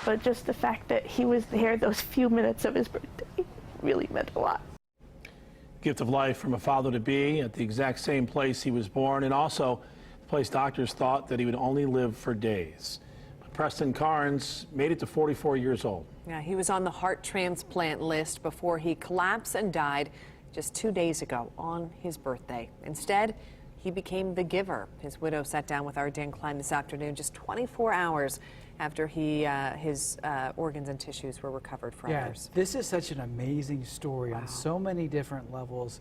but just the fact that he was there those few minutes of his birthday really meant a lot. Gift of life from a father-to-be at the exact same place he was born, and also the place doctors thought that he would only live for days. But Preston Carnes made it to 44 years old. Yeah, he was on the heart transplant list before he collapsed and died just 2 days ago on his birthday. Instead, he became the giver. His widow sat down with our Dan Klein this afternoon, just 24 hours after his organs and tissues were recovered from others. This is such an amazing story on so many different levels.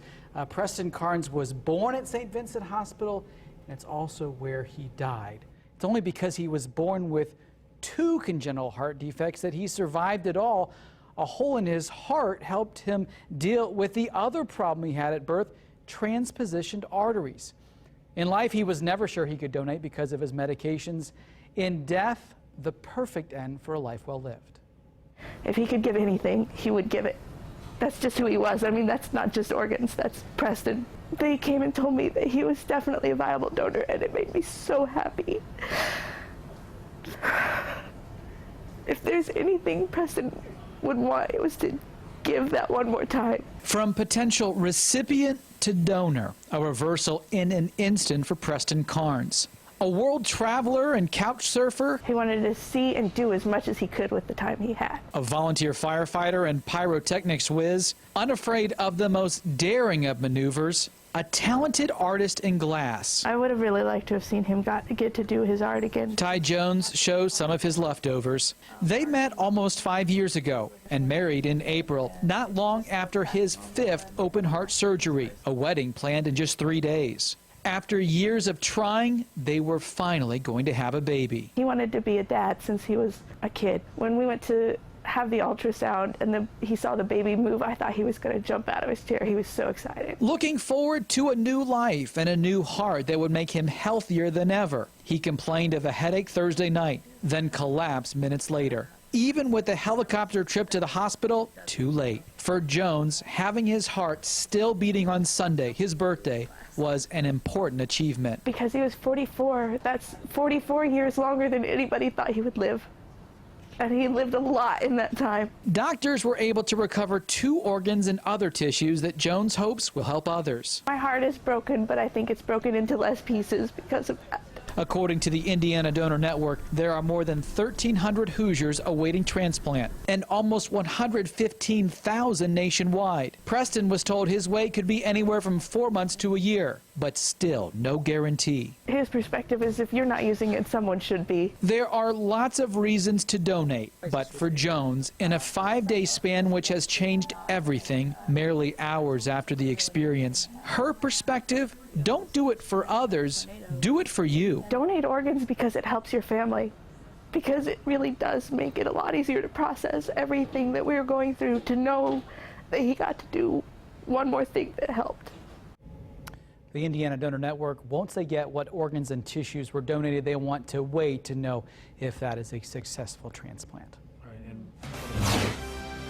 Preston Carnes was born at St. Vincent Hospital, and it's also where he died. It's only because he was born with 2 congenital heart defects that he survived it all. A hole in his heart helped him deal with the other problem he had at birth, transpositioned arteries. In life, he was never sure he could donate because of his medications. In death, the perfect end for a life well lived. If he could give anything, he would give it. That's just who he was. I mean, that's not just organs, that's Preston. They came and told me that he was definitely a viable donor, and it made me so happy. If there's anything Preston would want, it was to give that one more time. From potential recipient to donor, a reversal in an instant for Preston Carnes. A world traveler and couch surfer. He wanted to see and do as much as he could with the time he had. A volunteer firefighter and pyrotechnics whiz, unafraid of the most daring of maneuvers. A talented artist in glass. I would have really liked to have seen him get to do his art again. Ty Jones shows some of his leftovers. They met almost 5 years ago and married in April, not long after his 5th open heart surgery, a wedding planned in just 3 days. After years of trying, they were finally going to have a baby. He wanted to be a dad since he was a kid. When we went to have the ultrasound and he saw the baby move, I thought he was going to jump out of his chair. He was so excited. Looking forward to a new life and a new heart that would make him healthier than ever. He complained of a headache Thursday night, then collapsed minutes later. Even with the helicopter trip to the hospital, too late. For Jones, having his heart still beating on Sunday, his birthday, was an important achievement. Because he was 44, that's 44 years longer than anybody thought he would live. And he lived a lot in that time. Doctors were able to recover 2 organs and other tissues that Jones hopes will help others. My heart is broken, but I think it's broken into less pieces because of that. According to the Indiana Donor Network, there are more than 1,300 Hoosiers awaiting transplant and almost 115,000 nationwide. Preston was told his wait could be anywhere from 4 months to a year, but still no guarantee. His perspective is if you're not using it, someone should be. There are lots of reasons to donate, but for Jones, in a 5-day span which has changed everything, merely hours after the experience, her perspective, don't do it for others, do it for you. Donate organs because it helps your family, because it really does make it a lot easier to process everything that we were going through, to know that he got to do one more thing that helped. The Indiana Donor Network, once they get what organs and tissues were donated, they want to wait to know if that is a successful transplant.